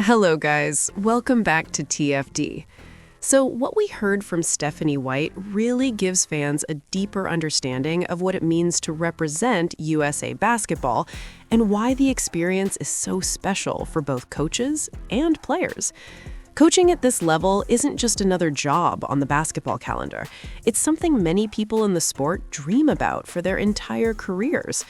Hello, guys. Welcome back to TFD. So, what we heard from Stephanie White really gives fans a deeper understanding of what it means to represent USA basketball and why the experience is so special for both coaches and players. Coaching at this level isn't just another job on the basketball calendar. It's something many people in the sport dream about for their entire careers.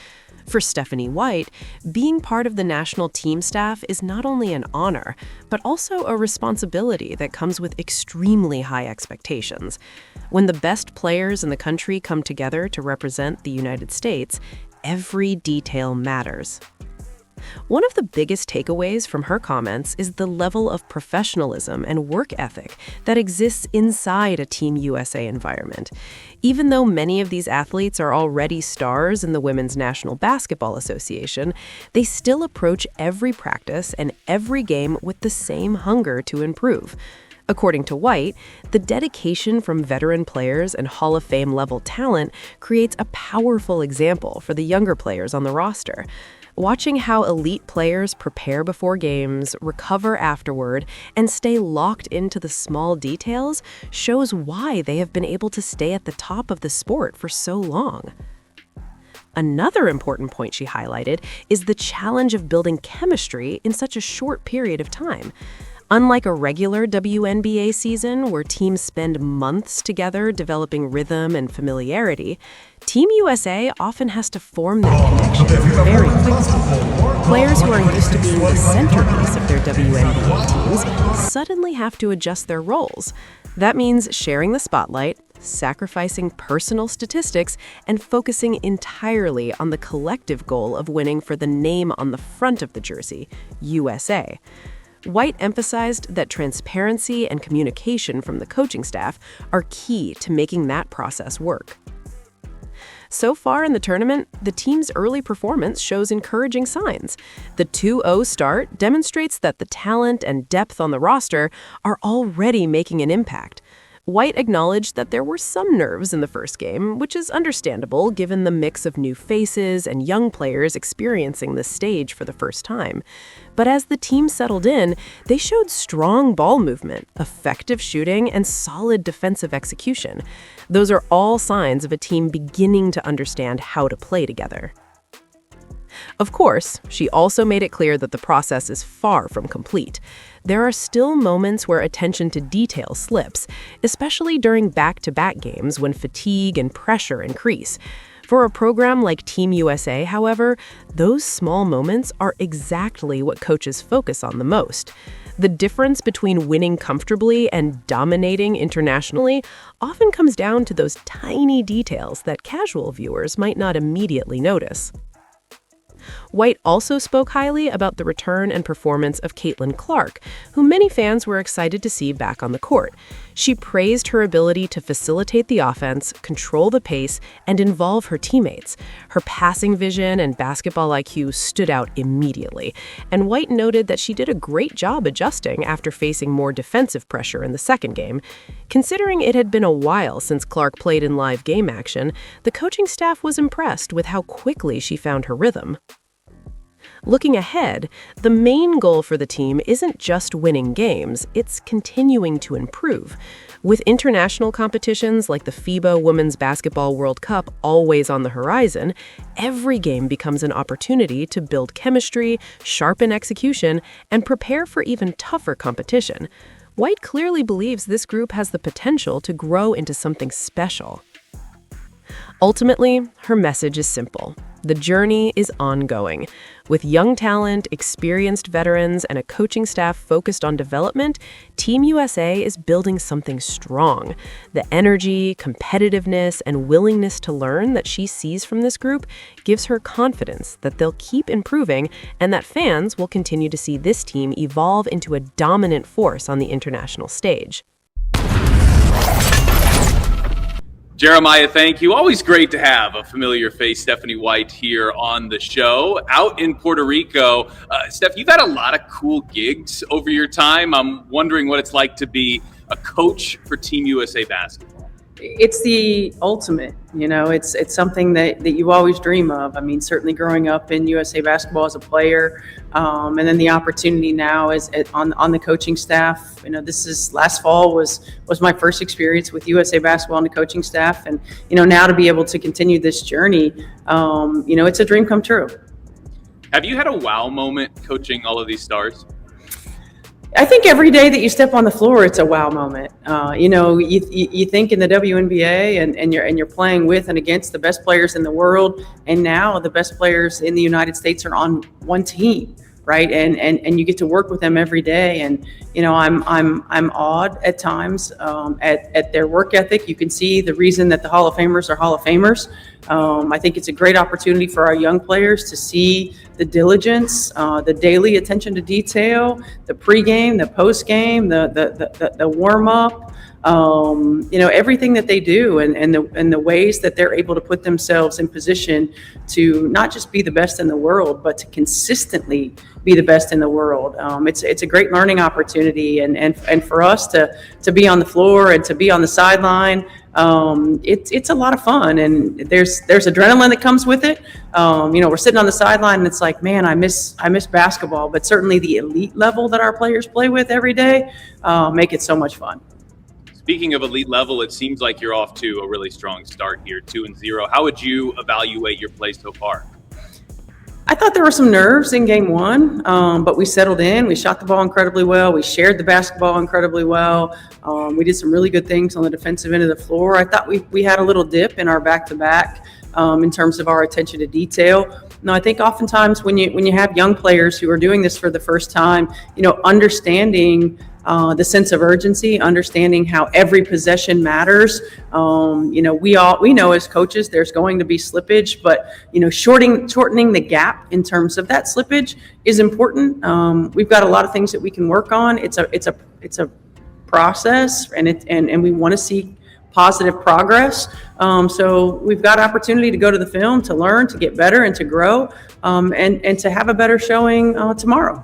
For Stephanie White, being part of the national team staff is not only an honor, but also a responsibility that comes with extremely high expectations. When the best players in the country come together to represent the United States, every detail matters. One of the biggest takeaways from her comments is the level of professionalism and work ethic that exists inside a Team USA environment. Even though many of these athletes are already stars in the Women's National Basketball Association, they still approach every practice and every game with the same hunger to improve. According to White, the dedication from veteran players and Hall of Fame level talent creates a powerful example for the younger players on the roster. Watching how elite players prepare before games, recover afterward, and stay locked into the small details shows why they have been able to stay at the top of the sport for so long. Another important point she highlighted is the challenge of building chemistry in such a short period of time. Unlike a regular WNBA season where teams spend months together developing rhythm and familiarity, Team USA often has to form their connection very quickly. Players who are used to being the centerpiece of their WNBA teams suddenly have to adjust their roles. That means sharing the spotlight, sacrificing personal statistics, and focusing entirely on the collective goal of winning for the name on the front of the jersey, USA. White emphasized that transparency and communication from the coaching staff are key to making that process work. So far in the tournament, the team's early performance shows encouraging signs. The 2-0 start demonstrates that the talent and depth on the roster are already making an impact. White acknowledged that there were some nerves in the first game, which is understandable given the mix of new faces and young players experiencing this stage for the first time. But as the team settled in, they showed strong ball movement, effective shooting, and solid defensive execution. Those are all signs of a team beginning to understand how to play together. Of course, she also made it clear that the process is far from complete. There are still moments where attention to detail slips, especially during back-to-back games when fatigue and pressure increase. For a program like Team USA, however, those small moments are exactly what coaches focus on the most. The difference between winning comfortably and dominating internationally often comes down to those tiny details that casual viewers might not immediately notice. White also spoke highly about the return and performance of Caitlin Clark, who many fans were excited to see back on the court. She praised her ability to facilitate the offense, control the pace, and involve her teammates. Her passing vision and basketball IQ stood out immediately, and White noted that she did a great job adjusting after facing more defensive pressure in the second game. Considering it had been a while since Clark played in live game action, the coaching staff was impressed with how quickly she found her rhythm. Looking ahead, the main goal for the team isn't just winning games, it's continuing to improve. With international competitions like the FIBA Women's Basketball World Cup always on the horizon, every game becomes an opportunity to build chemistry, sharpen execution, and prepare for even tougher competition. White clearly believes this group has the potential to grow into something special. Ultimately, her message is simple. The journey is ongoing. With young talent, experienced veterans, and a coaching staff focused on development, Team USA is building something strong. The energy, competitiveness, and willingness to learn that she sees from this group gives her confidence that they'll keep improving and that fans will continue to see this team evolve into a dominant force on the international stage. Jeremiah, thank you. Always great to have a familiar face, Stephanie White, here on the show. Out in Puerto Rico, Steph, you've had a lot of cool gigs over your time. I'm wondering what it's like to be a coach for Team USA basketball. it's the ultimate, it's something that you always dream of. I mean, certainly growing up in USA basketball as a player, and then the opportunity now is on the coaching staff. This is last fall was my first experience with USA basketball on the coaching staff, and now to be able to continue this journey, it's a dream come true. Have you had a wow moment coaching all of these stars? I think every day that you step on the floor, it's a wow moment. You think in the WNBA and you're playing with and against the best players in the world, and now the best players in the United States are on one team, right? And you get to work with them every day. And I'm awed at times at their work ethic. You can see the reason that the Hall of Famers are Hall of Famers. I think it's a great opportunity for our young players to see the diligence, the daily attention to detail, the pregame, the postgame, the warm up, everything that they do, and the ways that they're able to put themselves in position to not just be the best in the world, but to consistently be the best in the world. It's a great learning opportunity, and for us to be on the floor and to be on the sideline. It's a lot of fun, and there's adrenaline that comes with it. We're sitting on the sideline and it's like, man, I miss basketball, but certainly the elite level that our players play with every day make it so much fun. Speaking of elite level, it seems like you're off to a really strong start here, 2-0. How would you evaluate your play so far? I thought there were some nerves in game one, but we settled in. We shot the ball incredibly well. We shared the basketball incredibly well. We did some really good things on the defensive end of the floor. I thought we had a little dip in our back-to-back in terms of our attention to detail. I think oftentimes when you have young players who are doing this for the first time, understanding the sense of urgency, understanding how every possession matters. We know as coaches there's going to be slippage, but shortening the gap in terms of that slippage is important. We've got a lot of things that we can work on. It's a process, and we want to see positive progress. So we've got opportunity to go to the film, to learn, to get better, and to grow, and to have a better showing tomorrow.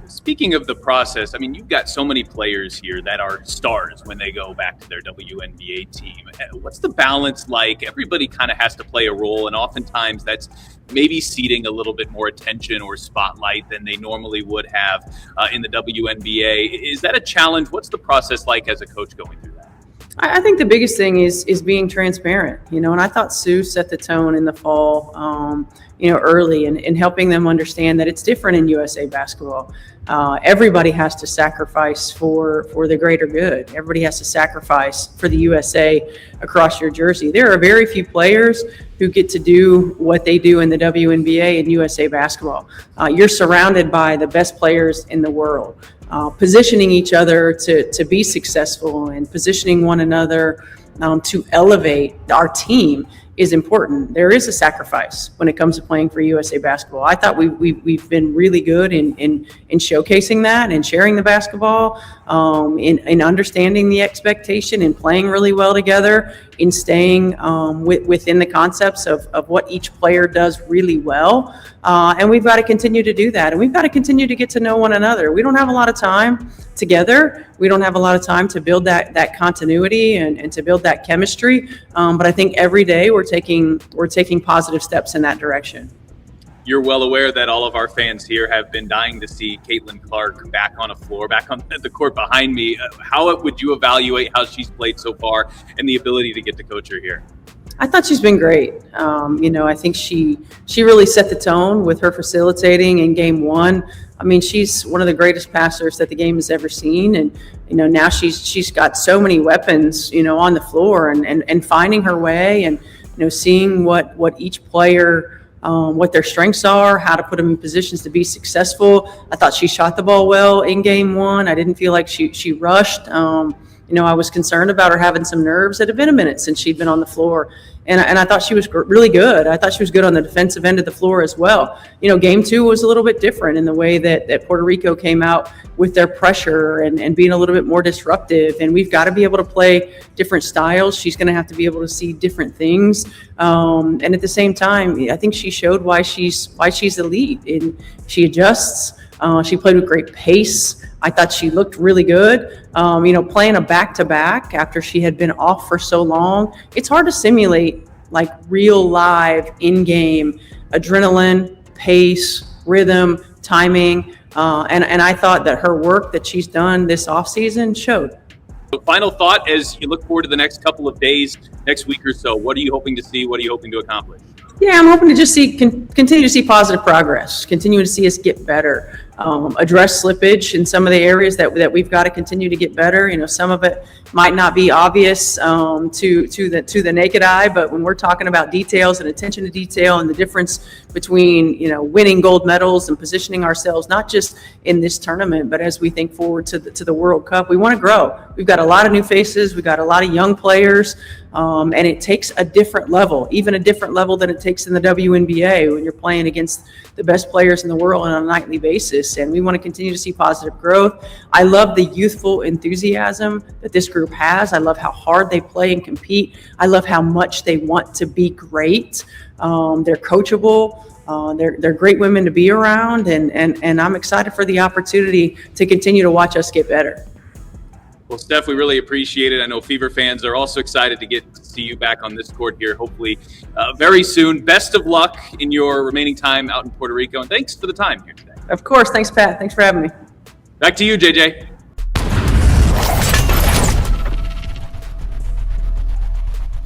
Speaking of the process, I mean, you've got so many players here that are stars when they go back to their WNBA team. What's the balance like? Everybody kind of has to play a role, and oftentimes that's maybe ceding a little bit more attention or spotlight than they normally would have in the WNBA. Is that a challenge? What's the process like as a coach going through that? I think the biggest thing is being transparent, and I thought Sue set the tone in the fall, early, and helping them understand that it's different in USA basketball. Everybody has to sacrifice for the greater good. Everybody has to sacrifice for the USA across your jersey. There are very few players who get to do what they do in the WNBA and USA basketball. You're surrounded by the best players in the world. Positioning each other to be successful and positioning one another to elevate our team is important. There is a sacrifice when it comes to playing for USA basketball. I thought we've been really good in showcasing that and sharing the basketball, in understanding the expectation and playing really well together, in staying within the concepts of what each player does really well. And we've got to continue to do that. And we've got to continue to get to know one another. We don't have a lot of time together. We don't have a lot of time to build that continuity and to build that chemistry. But I think every day we're taking positive steps in that direction. You're well aware that all of our fans here have been dying to see Caitlin Clark back on the court behind me. How would you evaluate how she's played so far and the ability to get to coach her here? I thought she's been great. I think she really set the tone with her facilitating in game one. I mean, she's one of the greatest passers that the game has ever seen. And, now she's got so many weapons, on the floor and finding her way and, seeing what each player, what their strengths are, how to put them in positions to be successful. I thought she shot the ball well in game one. I didn't feel like she rushed. I was concerned about her having some nerves. It had been a minute since she'd been on the floor. And I thought she was really good. I thought she was good on the defensive end of the floor as well. Game two was a little bit different in the way that Puerto Rico came out with their pressure and being a little bit more disruptive. And we've got to be able to play different styles. She's going to have to be able to see different things. And at the same time, I think she showed why she's elite. And she adjusts. She played with great pace. I thought she looked really good. Playing a back-to-back after she had been off for so long, it's hard to simulate like real live in-game adrenaline, pace, rhythm, timing. And I thought that her work that she's done this offseason showed. So final thought as you look forward to the next couple of days, next week or so, what are you hoping to see? What are you hoping to accomplish? Yeah, I'm hoping to just continue to see positive progress, continue to see us get better, address slippage in some of the areas that we've got to continue to get better. Some of it might not be obvious to the naked eye, but when we're talking about details and attention to detail and the difference between winning gold medals and positioning ourselves not just in this tournament, but as we think forward to the World Cup, we want to grow. We've got a lot of new faces, we've got a lot of young players. And it takes a different level, even a different level than it takes in the WNBA when you're playing against the best players in the world on a nightly basis. And we want to continue to see positive growth. I love the youthful enthusiasm that this group has. I love how hard they play and compete. I love how much they want to be great. They're coachable. They're great women to be around. And I'm excited for the opportunity to continue to watch us get better. Well, Steph, we really appreciate it. I know Fever fans are also excited to get to see you back on this court here, hopefully very soon. Best of luck in your remaining time out in Puerto Rico, and thanks for the time here today. Of course. Thanks, Pat. Thanks for having me. Back to you, JJ.